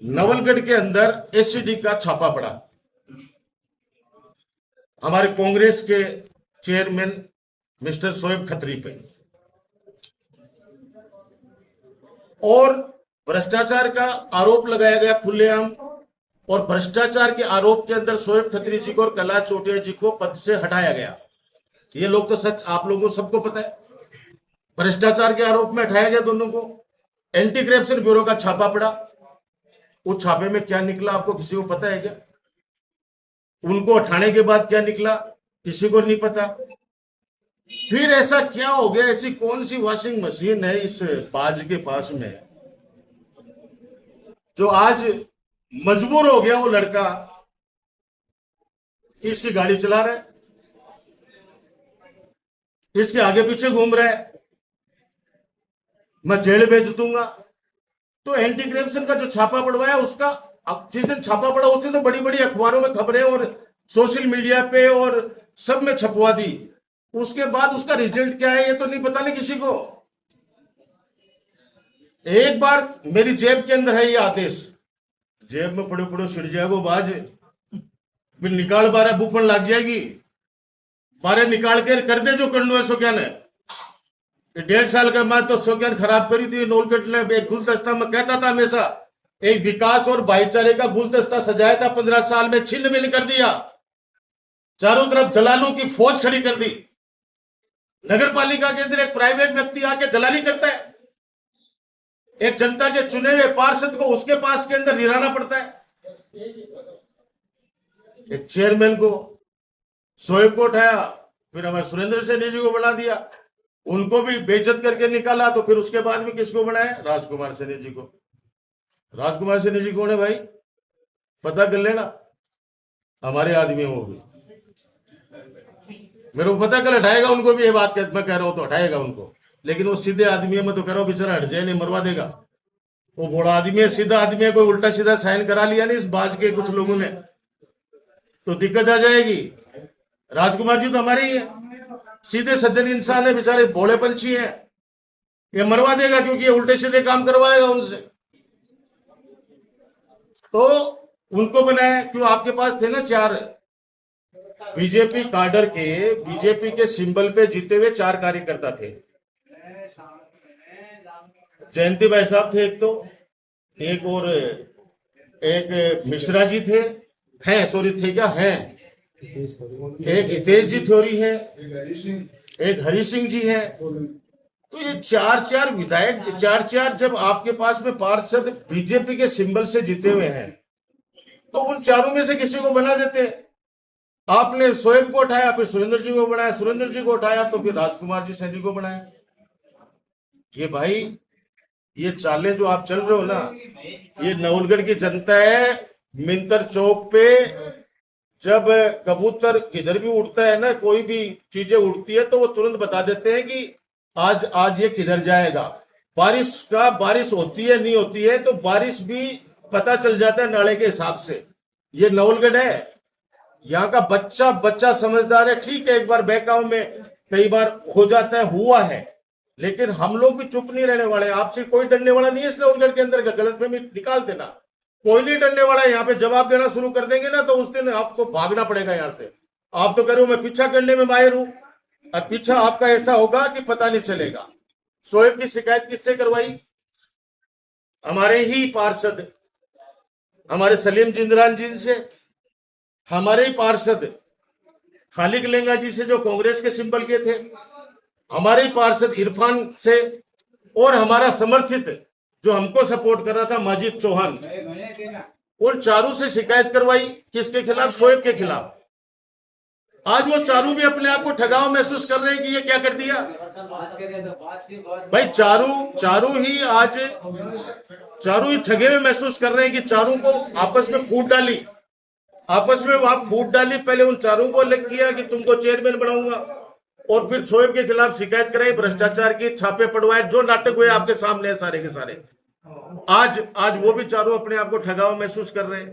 नवलगढ़ के अंदर एससीडी का छापा पड़ा। हमारे कांग्रेस के चेयरमैन मिस्टर शोएब खत्री पे, और भ्रष्टाचार का आरोप लगाया गया खुलेआम। और भ्रष्टाचार के आरोप के अंदर शोएब खत्री जी को और कैलाश चौटिया जी को पद से हटाया गया। ये लोग तो सच आप लोगों को सबको पता है। भ्रष्टाचार के आरोप में हटाया गया दोनों को। एंटी करप्शन ब्यूरो का छापा पड़ा। उस छापे में क्या निकला आपको किसी को पता है क्या? उनको हटाने के बाद क्या निकला किसी को नहीं पता। फिर ऐसा क्या हो गया, ऐसी कौन सी वॉशिंग मशीन है इस बाज के पास में जो आज मजबूर हो गया वो लड़का इसकी गाड़ी चला रहा है, इसके आगे पीछे घूम रहा है, मैं जेल भेज दूंगा। तो एंटी करप्शन का जो छापा पड़वाया उसका, अब जिस दिन छापा पड़ा उस दिन तो बड़ी बड़ी अखबारों में खबरें और सोशल मीडिया पे और सब में छपवा दी। उसके बाद उसका रिजल्ट क्या है ये तो नहीं पता नहीं किसी को। एक बार मेरी जेब के अंदर है ये आदेश, जेब में पड़े पड़े छिड़ जाएगा बाज, फिर निकाल बारह बुफन लग जाएगी, बारह निकाल के कर दे जो करनो है सोक्यान है। 1.5 साल के बाद तो सोक्यान खराब करी थी। नौलगढ़ में एक गुलदस्ता में कहता था हमेशा, एक विकास और भाईचारे का गुलदस्ता सजाया था, 15 साल में छिन्न मिल कर दिया। चारों तरफ दलालों की फौज खड़ी कर दी। नगर पालिका के अंदर एक प्राइवेट व्यक्ति आके दलाली करता है, एक जनता के चुने हुए पार्षद को उसके पास के अंदर निराना पड़ता है। एक चेयरमैन को शोएब को उठाया, फिर हमारे सुरेंद्र सैनी जी को बना दिया, उनको भी बेइज्जत करके निकाला। तो फिर उसके बाद में किसको बनाया? राजकुमार सैनी जी को। राजकुमार सैनी जी कौन है भाई? पता कर लेना, हमारे आदमी वो भी। मेरे को पता कल हटाएगा उनको भी, ये बात मैं कह रहा हूं तो हटाएगा उनको, लेकिन वो सीधे आदमी है। मैं तो कह रहा हूं बेचारा हट जाए, नहीं मरवा देगा। वो बड़ा आदमी है, सीधा आदमी है, कोई उल्टा सीधा साइन करा लिया नहीं इस बाज के कुछ लोगों ने तो दिक्कत आ जाएगी। राजकुमार जी तो हमारे ही है, सीधे सज्जन इंसान है, बेचारे भोले पंछी है, ये मरवा देगा क्योंकि ये उल्टे सीधे काम करवाएगा उनसे। तो उनको बनाया क्यों? आपके पास थे ना 4 बीजेपी काडर के, बीजेपी के सिंबल पे जीते हुए 4 कार्यकर्ता थे। जयंती भाई साहब थे एक, तो एक मिश्रा जी थे, हैं सॉरी थे क्या हैं, एक हितेश जी थ्योरी है, एक हरि सिंह जी है। तो ये 4 विधायक, 4 जब आपके पास में पार्षद बीजेपी के सिंबल से जीते हुए हैं तो उन चारों में से किसी को बना देते। आपने शोएब को उठाया, फिर सुरेंद्र जी को बनाया, सुरेंद्र जी को उठाया तो फिर राजकुमार जी सैनी को बनाया। ये भाई ये चालें जो आप चल रहे हो ना, ये नवलगढ़ की जनता है। मिंतर चौक पे जब कबूतर किधर भी उड़ता है ना, कोई भी चीजें उड़ती है तो वो तुरंत बता देते हैं कि आज ये किधर जाएगा। बारिश होती है नहीं होती है तो बारिश भी पता चल जाता है नाले के हिसाब से। ये नवलगढ़ है, यहाँ का बच्चा समझदार है। ठीक है, एक बार बहकाव में कई बार हो जाता है, हुआ है, लेकिन हम लोग भी चुप नहीं रहने वाले। आपसे कोई डरने वाला नहीं है इस नवलगढ़ के अंदर। गलतफहमी निकाल देना, कोई नहीं डरने वाला है। यहाँ पे जवाब देना शुरू कर देंगे ना तो उस दिन आपको भागना पड़ेगा यहाँ से। आप तो कह रहे हो मैं पीछा करने में माहिर हूं, और पीछा आपका ऐसा होगा कि पता नहीं चलेगा। शोएब की शिकायत किससे करवाई? हमारे ही पार्षद, हमारे सलीम जिंदरान जी से, हमारे ही पार्षद खालिक लेंगा जी से जो कांग्रेस के सिंबल के थे, हमारे ही पार्षद इरफान से, और हमारा समर्थित जो हमको सपोर्ट कर रहा था माजिद चौहान। उन चारों से शिकायत करवाई। किसके खिलाफ? शोएब के खिलाफ। आज वो चारों भी अपने आप को ठगावा महसूस कर रहे हैं कि ये क्या कर दिया। भाई चारों ही ठगे हुए महसूस कर रहे हैं कि चारों को आपस में फूट डाली, पहले उन चारों को अलग किया कि तुमको चेयरमैन बनाऊंगा, और फिर शोएब के खिलाफ शिकायत कराई, भ्रष्टाचार की छापे पड़वाए। जो नाटक हुए आपके सामने सारे के सारे। आज वो भी चारों अपने आप को ठगावा महसूस कर रहे हैं।